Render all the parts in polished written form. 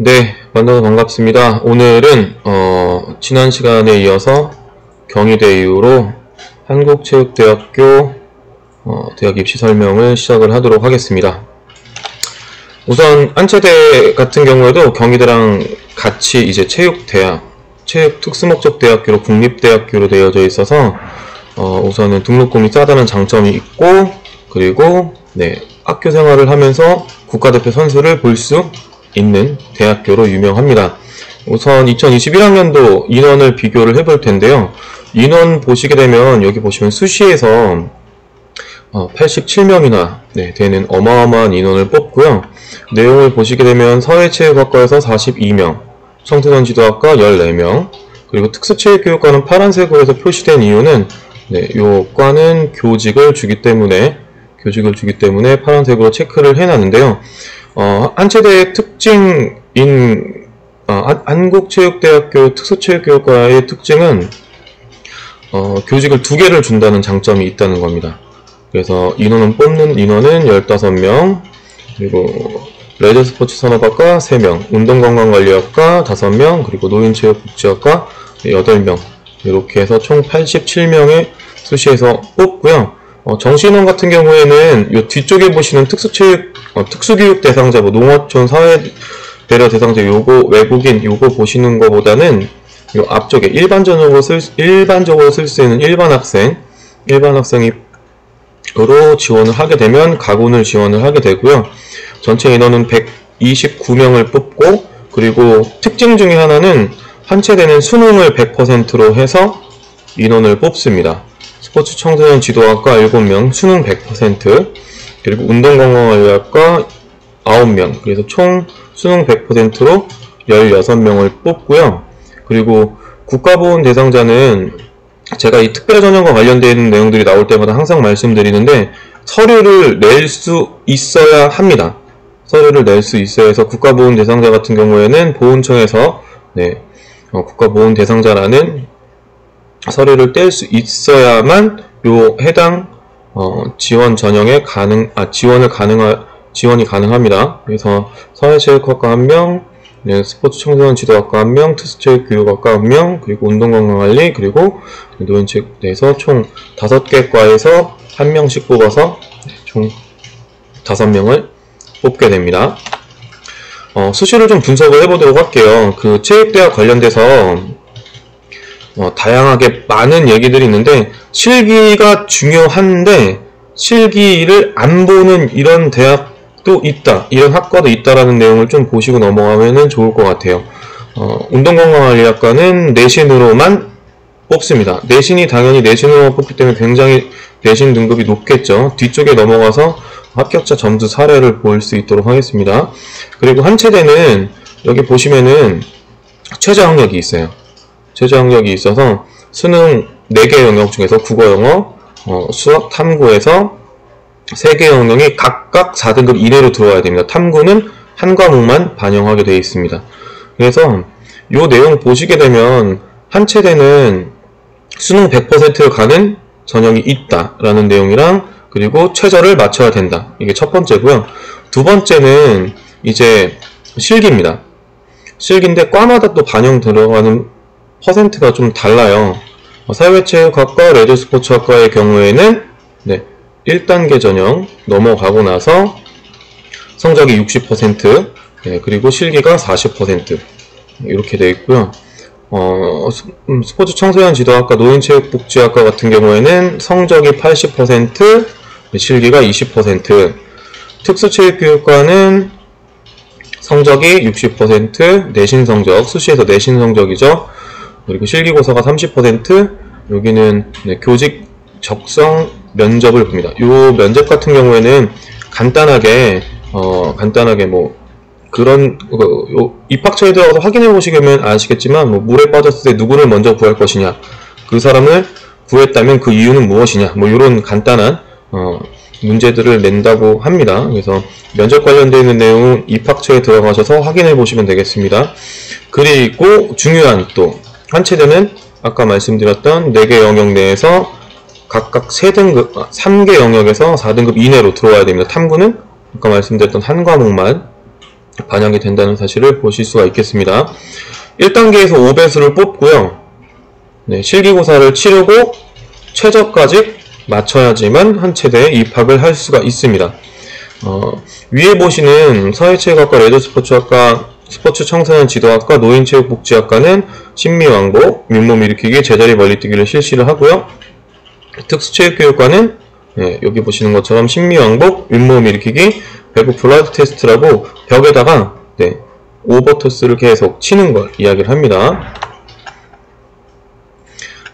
네, 만나서 반갑습니다. 오늘은 지난 시간에 이어서 경희대 이후로 한국체육대학교 대학 입시 설명을 시작을 하도록 하겠습니다. 우선 한체대 같은 경우에도 경희대랑 같이 이제 체육대학, 체육특수목적대학교로 국립대학교로 되어져 있어서 우선은 등록금이 싸다는 장점이 있고, 그리고 학교 생활을 하면서 국가대표 선수를 볼 수 있는 대학교로 유명합니다. 우선 2021학년도 인원을 비교를 해볼 텐데요. 인원 보시게 되면 여기 보시면 수시에서 87명이나 되는 어마어마한 인원을 뽑고요. 내용을 보시게 되면 사회체육학과에서 42명, 청소년 지도학과 14명, 그리고 특수체육교육과는 파란색으로 표시된 이유는 요 과는 교직을 주기 때문에 파란색으로 체크를 해놨는데요. 한체대의 특징인 한국체육대학교 특수체육교육과의 특징은 교직을 2개를 준다는 장점이 있다는 겁니다. 그래서 뽑는 인원은 15명, 그리고 레저스포츠 산업학과 3명, 운동건강관리학과 5명, 그리고 노인체육복지학과 8명, 이렇게 해서 총 87명의 수시에서 뽑고요. 정시인원 같은 경우에는 이 뒤쪽에 보시는 특수교육 대상자, 농어촌 사회배려 대상자, 요거 외국인 요거 보시는 것보다는 요 앞쪽에 일반적으로 쓸 수 있는 일반 학생으로 지원을 하게 되면 가군을 지원을 하게 되고요. 전체 인원은 129명을 뽑고, 그리고 특징 중에 하나는 한체대는 수능을 100%로 해서 인원을 뽑습니다. 스포츠 청소년 지도학과 7명, 수능 100%, 그리고 운동건강관리학과 9명, 그래서 총 수능 100%로 16명을 뽑고요. 그리고 국가보훈 대상자는 제가 이 특별전형과 관련되어 있는 내용들이 나올 때마다 항상 말씀드리는데, 서류를 낼 수 있어야 합니다. 서류를 낼 수 있어야 해서 국가보훈 대상자 같은 경우에는 보훈청에서 국가보훈 대상자라는 서류를 뗄 수 있어야만 요 해당 지원 전형에 지원이 가능합니다. 그래서 사회체육학과 1명, 스포츠 청소년 지도학과 1명, 특수체육교육학과 1명, 그리고 운동건강관리, 그리고 노인체육에서 총 5개 과에서 1명씩 뽑아서 총 5명을 뽑게 됩니다. 수시를 좀 분석을 해보도록 할게요. 그 체육대학 관련돼서 다양하게 많은 얘기들이 있는데, 실기가 중요한데 실기를 안 보는 이런 대학도 있다, 이런 학과도 있다라는 내용을 좀 보시고 넘어가면 좋을 것 같아요. 운동건강관리학과는 내신으로만 뽑습니다. 내신이 당연히 내신으로만 뽑기 때문에 굉장히 내신 등급이 높겠죠. 뒤쪽에 넘어가서 합격자 점수 사례를 볼 수 있도록 하겠습니다. 그리고 한체대는 여기 보시면은 최저 학력이 있어요. 최저 학력이 있어서 수능 4개 영역 중에서 국어, 영어, 수학, 탐구에서 3개 영역이 각각 4등급 이내로 들어와야 됩니다. 탐구는 한 과목만 반영하게 되어 있습니다. 그래서 이 내용 보시게 되면 한체대는 수능 100% 가는 전형이 있다라는 내용이랑, 그리고 최저를 맞춰야 된다, 이게 첫 번째고요. 두 번째는 이제 실기입니다. 실기인데 과마다 또 반영 들어가는 퍼센트가 좀 달라요. 사회체육학과, 레저스포츠학과의 경우에는 1단계 전형 넘어가고 나서 성적이 60%, 그리고 실기가 40% 이렇게 되어 있고요. 스포츠 청소년 지도학과, 노인체육복지학과 같은 경우에는 성적이 80%, 실기가 20%, 특수체육교육과는 성적이 60%, 내신 성적, 수시에서 내신 성적이죠. 그리고 실기고사가 30%, 여기는 교직 적성 면접을 봅니다. 이 면접 같은 경우에는 간단하게 입학처에 들어가서 확인해 보시면 아시겠지만, 물에 빠졌을 때 누구를 먼저 구할 것이냐, 그 사람을 구했다면 그 이유는 무엇이냐, 이런 간단한 문제들을 낸다고 합니다. 그래서 면접 관련되어 있는 내용은 입학처에 들어가셔서 확인해 보시면 되겠습니다. 그리고 중요한 또 한체대는 아까 말씀드렸던 4개 영역 내에서 각각 3개 영역에서 4등급 이내로 들어와야 됩니다. 탐구는 아까 말씀드렸던 한 과목만 반영이 된다는 사실을 보실 수가 있겠습니다. 1단계에서 5배수를 뽑고요. 네, 실기고사를 치르고 최저까지 맞춰야지만 한 체대에 입학을 할 수가 있습니다. 위에 보시는 사회체육학과, 레저스포츠학과, 스포츠 청소년 지도학과, 노인체육복지학과는 심미왕복, 윗몸 일으키기, 제자리 멀리뛰기를 실시를 하고요. 특수체육교육과는 여기 보시는 것처럼 심미왕복, 윗몸 일으키기, 배구 블라드 테스트라고 벽에다가 오버토스를 계속 치는 걸 이야기를 합니다.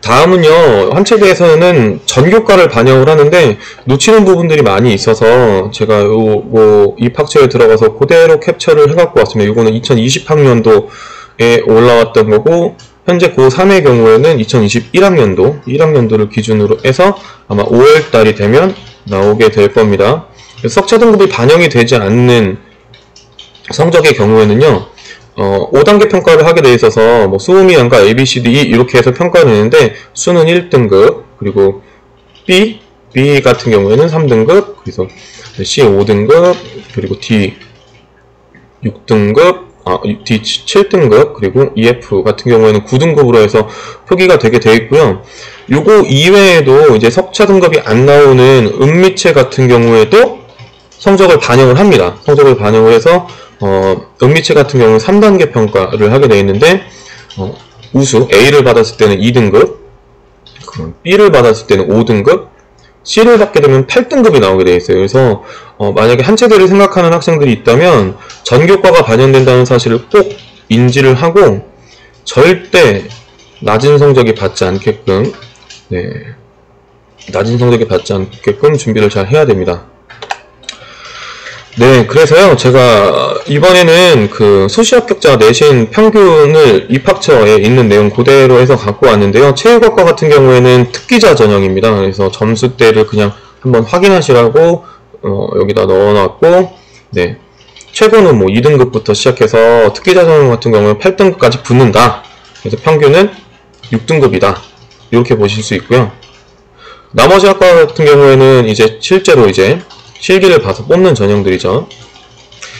다음은요, 한 체대에서는 전교과를 반영을 하는데 놓치는 부분들이 많이 있어서 제가 요 입학처에 들어가서 그대로 캡처를 해갖고 왔습니다. 이거는 2020학년도에 올라왔던 거고, 현재 고3의 경우에는 2021학년도 1학년도를 기준으로 해서 아마 5월달이 되면 나오게 될 겁니다. 석차 등급이 반영이 되지 않는 성적의 경우에는요, 5단계 평가를 하게 돼 있어서 수음이 안과 A, B, C, D, E 이렇게 해서 평가를 했는데, 수는 1등급, 그리고 B 같은 경우에는 3등급, 그래서 C 5등급, 그리고 D 6등급, D 7등급, 그리고 EF 같은 경우에는 9등급으로 해서 표기가 되게 되어 있고요. 요거 이외에도 이제 석차 등급이 안 나오는 음미체 같은 경우에도 성적을 반영을 합니다. 성적을 반영을 해서 음미체 같은 경우는 3단계 평가를 하게 되어 있는데, 우수 A를 받았을 때는 2등급, B를 받았을 때는 5등급, C를 받게 되면 8등급이 나오게 되어 있어요. 그래서 만약에 한 체대를 생각하는 학생들이 있다면 전교과가 반영된다는 사실을 꼭 인지를 하고 절대 낮은 성적이 받지 않게끔 준비를 잘 해야 됩니다. 네, 그래서요, 제가 이번에는 그 수시 합격자 내신 평균을 입학처에 있는 내용 그대로 해서 갖고 왔는데요. 체육학과 같은 경우에는 특기자 전형입니다. 그래서 점수대를 그냥 한번 확인하시라고 여기다 넣어놨고, 네, 최고는 2등급부터 시작해서 특기자 전형 같은 경우는 8등급까지 붙는다. 그래서 평균은 6등급이다. 이렇게 보실 수 있고요. 나머지 학과 같은 경우에는 이제 실제로 실기를 봐서 뽑는 전형들이죠.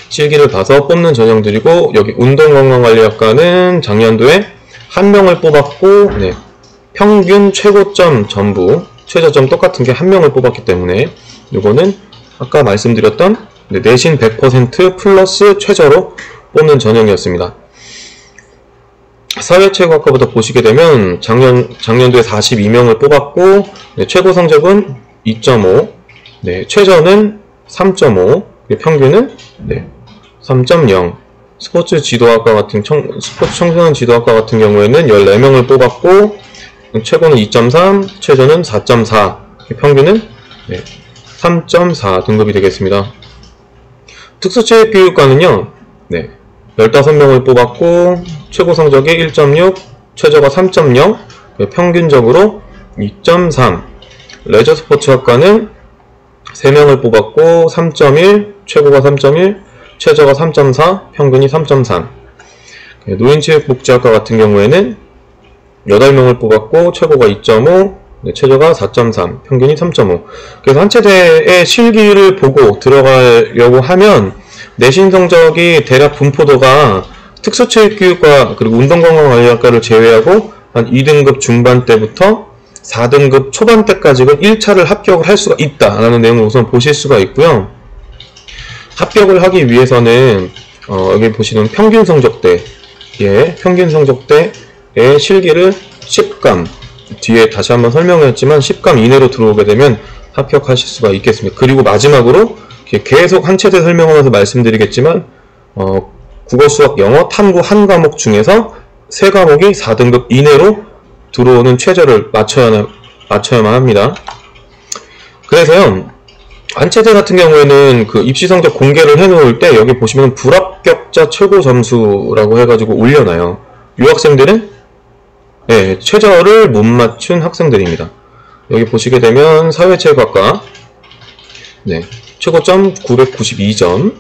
실기를 봐서 뽑는 전형들이고, 여기 운동건강관리학과는 작년도에 1명을 뽑았고, 평균 최고점 전부 최저점 똑같은 게 1명을 뽑았기 때문에 이거는 아까 말씀드렸던 내신 100% 플러스 최저로 뽑는 전형이었습니다. 사회체육학과부터 보시게 되면 작년도에 42명을 뽑았고, 최고 성적은 2.5, 최저는 3.5, 평균은 3.0. 스포츠 청소년 지도학과 같은 경우에는 14명을 뽑았고, 최고는 2.3, 최저는 4.4, 평균은 3.4 등급이 되겠습니다. 특수체육교육과는요, 15명을 뽑았고, 최고 성적이 1.6, 최저가 3.0, 평균적으로 2.3. 레저스포츠학과는 3명을 뽑았고 3.1, 최고가 3.1, 최저가 3.4, 평균이 3.3. 노인체육복지학과 같은 경우에는 8명을 뽑았고 최고가 2.5, 최저가 4.3, 평균이 3.5. 그래서 한 체대의 실기를 보고 들어가려고 하면 내신 성적이 대략 분포도가 특수체육교육과 그리고 운동건강관리학과를 제외하고 한 2등급 중반대부터 4등급 초반대까지는 1차를 합격을 할 수가 있다라는 내용을 우선 보실 수가 있고요. 합격을 하기 위해서는 여기 보시는 평균 성적대의 실기를 10감, 뒤에 다시 한번 설명했지만 10감 이내로 들어오게 되면 합격하실 수가 있겠습니다. 그리고 마지막으로 계속 한 체대 설명하면서 말씀드리겠지만 국어, 수학, 영어, 탐구 한 과목 중에서 3과목이 4등급 이내로 들어오는 최저를 맞춰야만 합니다. 그래서요, 한 체대 같은 경우에는 그 입시 성적 공개를 해놓을 때 여기 보시면 불합격자 최고 점수라고 해가지고 올려놔요. 이 학생들은 최저를 못 맞춘 학생들입니다. 여기 보시게 되면 사회체육학과 최고점 992점,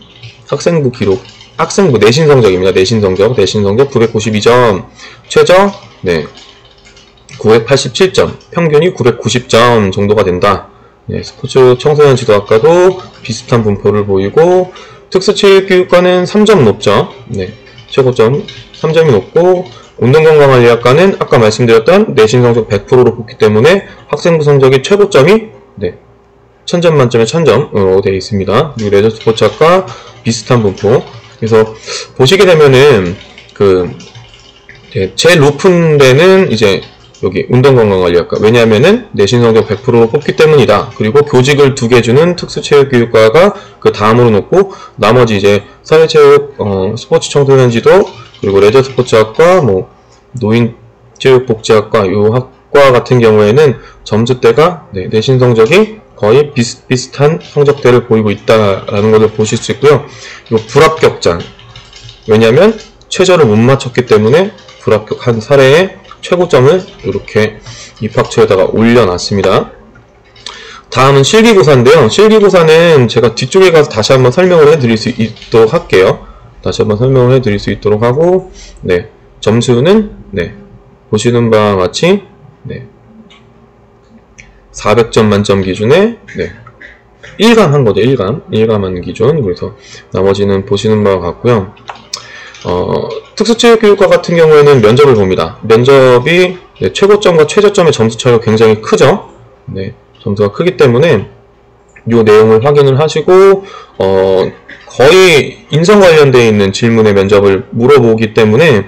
학생부 내신 성적입니다. 내신 성적 992점, 최저 987점, 평균이 990점 정도가 된다. 스포츠 청소년 지도학과도 비슷한 분포를 보이고, 특수체육교육과는 3점 높죠. 네, 최고점 3점이 높고, 운동건강관리학과는 아까 말씀드렸던 내신 성적 100%로 뽑기 때문에 학생부 성적이 최고점이 1000점 만점에 1000점으로 되어 있습니다. 그리고 레저스포츠학과 비슷한 분포. 그래서 보시게 되면은 제일 높은 데는 이제 여기 운동건강관리학과. 왜냐하면은 내신 성적 100%로 뽑기 때문이다. 그리고 교직을 2개 주는 특수체육교육과가 그 다음으로 높고, 나머지 이제 사회체육, 스포츠 청소년 지도, 그리고 레저스포츠학과, 노인체육복지학과, 요 학과 같은 경우에는 점수대가 내신 성적이 거의 비슷비슷한 성적대를 보이고 있다라는 것을 보실 수 있고요. 요 불합격자. 왜냐하면 최저를 못 맞췄기 때문에 불합격한 사례에 최고점을 이렇게 입학처에다가 올려놨습니다. 다음은 실기고사인데요. 실기고사는 제가 뒤쪽에 가서 다시 한번 설명을 해드릴 수 있도록 할게요. 다시 한번 설명을 해드릴 수 있도록 하고, 점수는 보시는 바와 같이 400점 만점 기준에 1감 한 거죠. 1감한 기준. 그래서 나머지는 보시는 바와 같고요. 특수체육교육과 같은 경우에는 면접을 봅니다. 면접이 최고점과 최저점의 점수 차이가 굉장히 크죠. 점수가 크기 때문에 이 내용을 확인을 하시고, 거의 인성 관련되어 있는 질문의 면접을 물어보기 때문에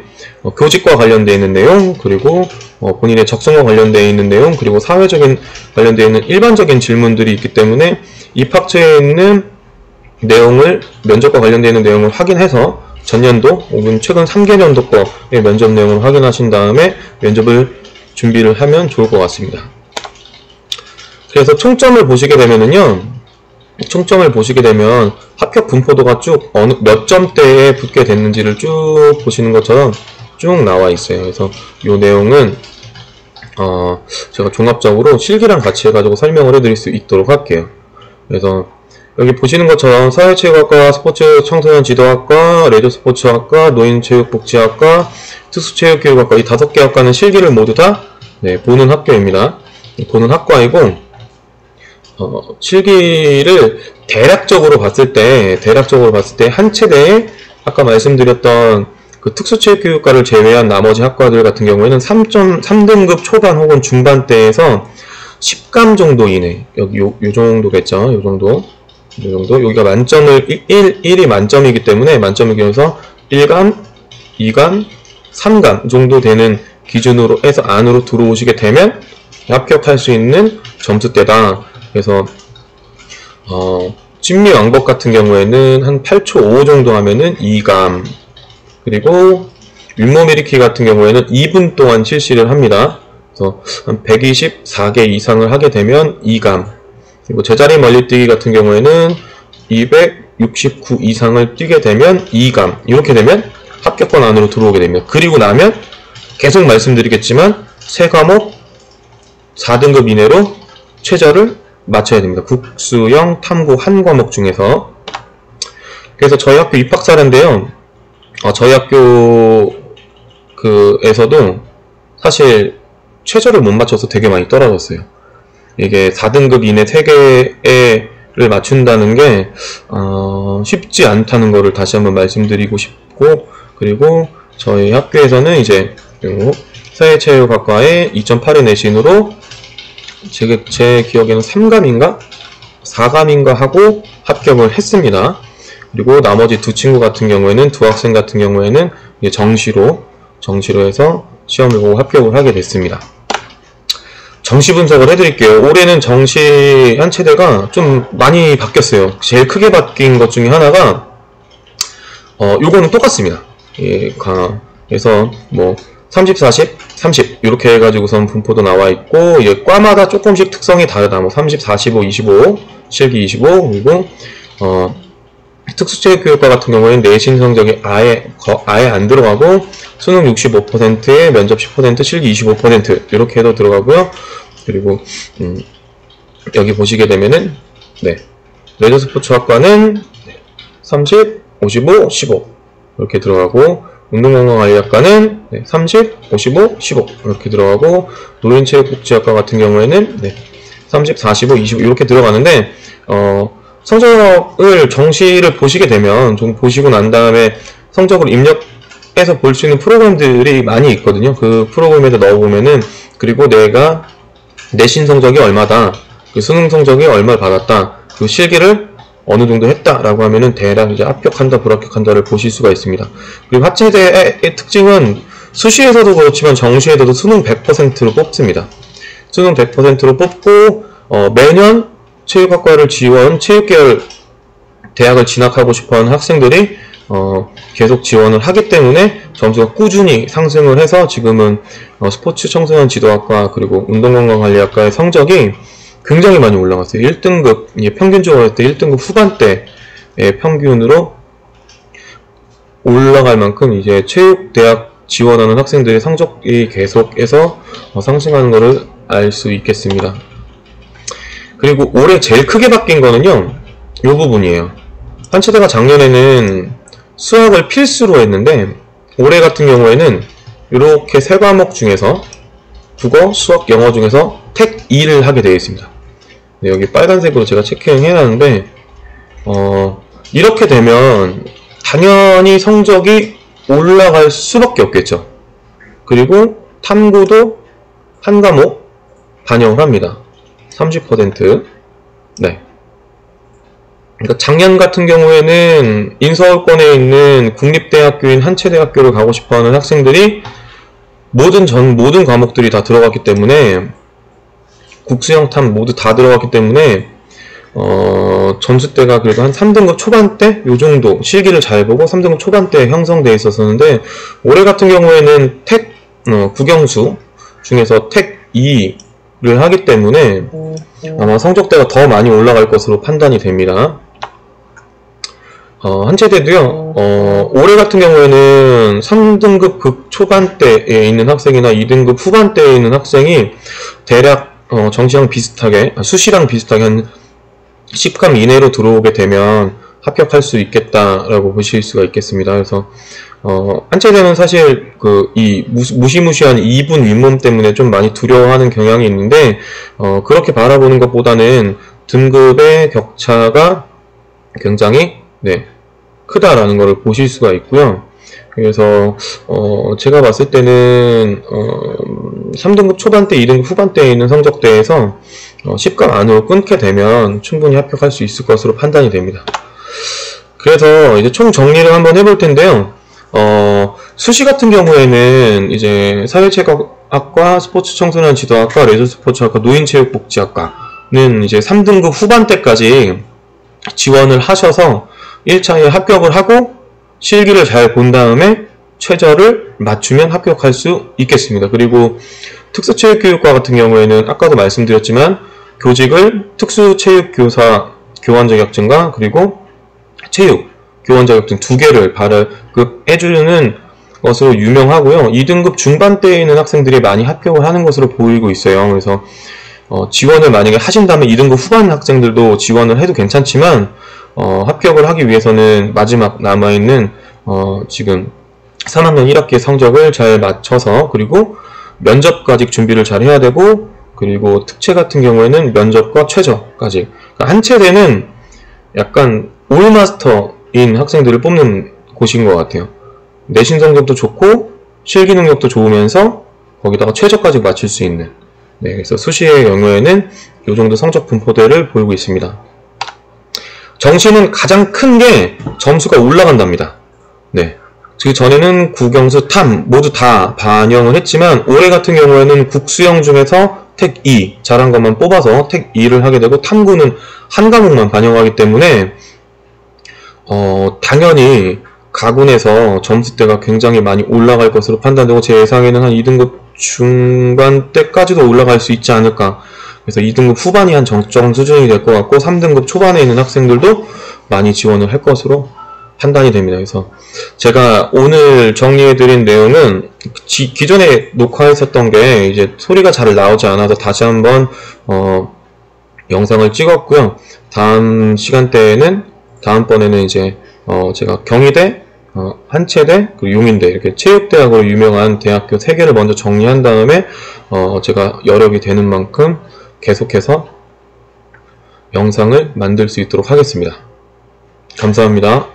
교직과 관련되어 있는 내용, 그리고 본인의 적성과 관련되어 있는 내용, 그리고 사회적인 관련되어 있는 일반적인 질문들이 있기 때문에 입학처에 있는 내용을, 면접과 관련되어 있는 내용을 확인해서 전년도 혹은 최근 3개년도 거의 면접 내용을 확인하신 다음에 면접을 준비를 하면 좋을 것 같습니다. 그래서 총점을 보시게 되면은요, 총점을 보시게 되면 합격 분포도가 쭉 몇 점대에 붙게 됐는지를 쭉 보시는 것처럼 쭉 나와 있어요. 그래서 이 내용은 제가 종합적으로 실기랑 같이 해가지고 설명을 해드릴 수 있도록 할게요. 그래서 여기 보시는 것처럼 사회체육학과, 스포츠 청소년 지도학과, 레저스포츠학과, 노인체육복지학과, 특수체육교육학과, 이 5개 학과는 실기를 모두 다 보는 학교입니다. 보는 학과이고, 실기를 대략적으로 봤을 때 한 체대에 아까 말씀드렸던 그 특수체육교육과를 제외한 나머지 학과들 같은 경우에는 3등급 초반 혹은 중반대에서 10감 정도 이내, 여기 요 정도겠죠. 요 정도. 여기가 만점을 1이 만점이기 때문에 만점이기에서 1감, 2감, 3감 정도 되는 기준으로 해서 안으로 들어오시게 되면 합격할 수 있는 점수대다. 그래서 진미왕복 같은 경우에는 한 8초 5 정도 하면은 2감, 그리고 윗몸 일으키기 같은 경우에는 2분 동안 실시를 합니다. 그래서 한 124개 이상을 하게 되면 2감, 그리고 제자리 멀리뛰기 같은 경우에는 269 이상을 뛰게 되면 2감, 이렇게 되면 합격권 안으로 들어오게 됩니다. 그리고 나면 계속 말씀드리겠지만 3과목 4등급 이내로 최저를 맞춰야 됩니다. 국수형, 탐구 한 과목 중에서. 그래서 저희 학교 입학 사례인데요. 저희 학교에서도 사실 최저를 못 맞춰서 되게 많이 떨어졌어요. 이게 4등급 이내 3개를 맞춘다는 게 쉽지 않다는 거를 다시 한번 말씀드리고 싶고, 그리고 저희 학교에서는 이제 사회체육학과에 2.8의 내신으로 제 기억에는 3감인가 4감인가 하고 합격을 했습니다. 그리고 나머지 두 친구 같은 경우에는, 두 학생 같은 경우에는 이제 정시로 해서 시험을 보고 합격을 하게 됐습니다. 정시 분석을 해드릴게요. 올해는 정시 한 체대가 좀 많이 바뀌었어요. 제일 크게 바뀐 것 중에 하나가 요거는 똑같습니다. 그래서 30, 40, 30 이렇게 해가지고선 분포도 나와 있고, 이제 과마다 조금씩 특성이 다르다. 30, 45, 25, 실기 25, 그리고 특수체육교육과 같은 경우에는 내신 성적이 아예 안 들어가고, 수능 65%에 면접 10%, 실기 25% 이렇게 해도 들어가고요. 그리고 여기 보시게 되면은 레저스포츠학과는 30, 55, 15 이렇게 들어가고, 운동건강관리학과는 30, 55, 15 이렇게 들어가고, 노인체육복지학과 같은 경우에는 30, 45, 25 이렇게 들어가는데, 성적을 정시를 보시게 되면 좀 보시고 난 다음에 성적을 입력해서 볼 수 있는 프로그램들이 많이 있거든요. 그 프로그램에다 넣어보면은, 그리고 내가 내신 성적이 얼마다, 그 수능 성적이 얼마를 받았다, 그 실기를 어느 정도 했다라고 하면은 대략 이제 합격한다, 불합격한다를 보실 수가 있습니다. 그리고 하체대의 특징은 수시에서도 그렇지만 정시에서도 수능 100%로 뽑습니다. 수능 100%로 뽑고 매년 체육학과를 지원, 체육계열 대학을 진학하고 싶어하는 학생들이 계속 지원을 하기 때문에 점수가 꾸준히 상승을 해서 지금은 스포츠 청소년 지도학과 그리고 운동건강관리학과의 성적이 굉장히 많이 올라갔어요. 1등급, 평균적으로 할 때 1등급 후반대의 평균으로 올라갈 만큼 이제 체육대학 지원하는 학생들의 성적이 계속해서 상승하는 것을 알 수 있겠습니다. 그리고 올해 제일 크게 바뀐 거는요, 이 부분이에요. 한체대가 작년에는 수학을 필수로 했는데 올해 같은 경우에는 이렇게 세 과목 중에서 국어, 수학, 영어 중에서 택 2를 하게 되어 있습니다. 네, 여기 빨간색으로 제가 체크해 놨는데 이렇게 되면 당연히 성적이 올라갈 수밖에 없겠죠. 그리고 탐구도 한 과목 반영을 합니다. 30%. 네. 그러니까 작년 같은 경우에는 인서울권에 있는 국립대학교인 한체대학교를 가고 싶어하는 학생들이 모든 과목들이 다 들어갔기 때문에 국수영탐 모두 다 들어갔기 때문에 점수대가 그래도 한 3등급 초반대 요 정도 실기를 잘 보고 3등급 초반대에 형성되어 있었는데 올해 같은 경우에는 택 국영수 중에서 택 2를 하기 때문에 아마 성적대가 더 많이 올라갈 것으로 판단이 됩니다. 한체대도요, 올해 같은 경우에는 3등급 극 초반대에 있는 학생이나 2등급 후반대에 있는 학생이 대략 정시랑 비슷하게, 수시랑 비슷하게 한 10강 이내로 들어오게 되면 합격할 수 있겠다라고 보실 수가 있겠습니다. 그래서 한체대는 사실 이 무시무시한 2분 윗몸 때문에 좀 많이 두려워하는 경향이 있는데 그렇게 바라보는 것보다는 등급의 격차가 굉장히 크다라는 것을 보실 수가 있고요. 그래서 제가 봤을 때는 3등급 초반대, 2등급 후반대에 있는 성적대에서 10강 안으로 끊게 되면 충분히 합격할 수 있을 것으로 판단이 됩니다. 그래서 이제 총 정리를 한번 해볼 텐데요. 수시 같은 경우에는 이제 사회체육학과, 스포츠 청소년 지도학과, 레저스포츠학과, 노인체육복지학과는 이제 3등급 후반대까지 지원을 하셔서 1차에 합격을 하고 실기를 잘 본 다음에 최저를 맞추면 합격할 수 있겠습니다. 그리고 특수체육교육과 같은 경우에는 아까도 말씀드렸지만 교직을 특수체육교사 교환자격증과 그리고 체육 교환자격증 2개를 발급해주는 것으로 유명하고요. 2등급 중반대에 있는 학생들이 많이 합격을 하는 것으로 보이고 있어요. 그래서 지원을 만약에 하신다면 2등급 후반 학생들도 지원을 해도 괜찮지만 합격을 하기 위해서는 마지막 남아있는 지금 3학년 1학기 성적을 잘 맞춰서 그리고 면접까지 준비를 잘 해야 되고 그리고 특채 같은 경우에는 면접과 최저까지 그러니까 한체대는 약간 올마스터인 학생들을 뽑는 곳인 것 같아요. 내신 성적도 좋고 실기 능력도 좋으면서 거기다가 최저까지 맞출 수 있는 그래서 수시의 경우에는 이 정도 성적 분포대를 보이고 있습니다. 정시는 가장 큰 게 점수가 올라간답니다. 그 전에는 국영수, 탐 모두 다 반영을 했지만 올해 같은 경우에는 국수영 중에서 택 2 잘한 것만 뽑아서 택 2를 하게 되고 탐구는 한 과목만 반영하기 때문에 당연히 가군에서 점수대가 굉장히 많이 올라갈 것으로 판단되고 제 예상에는 한 2등급 중반대까지도 올라갈 수 있지 않을까. 그래서 2등급 후반이 한 정점 수준이 될 것 같고 3등급 초반에 있는 학생들도 많이 지원을 할 것으로 판단이 됩니다. 그래서 제가 오늘 정리해드린 내용은 기존에 녹화했었던 게 이제 소리가 잘 나오지 않아서 다시 한번 영상을 찍었고요. 다음 시간대에는 다음번에는 이제 제가 경희대, 한체대, 그리고 용인대 이렇게 체육대학으로 유명한 대학교 3개를 먼저 정리한 다음에 제가 여력이 되는 만큼 계속해서 영상을 만들 수 있도록 하겠습니다. 감사합니다.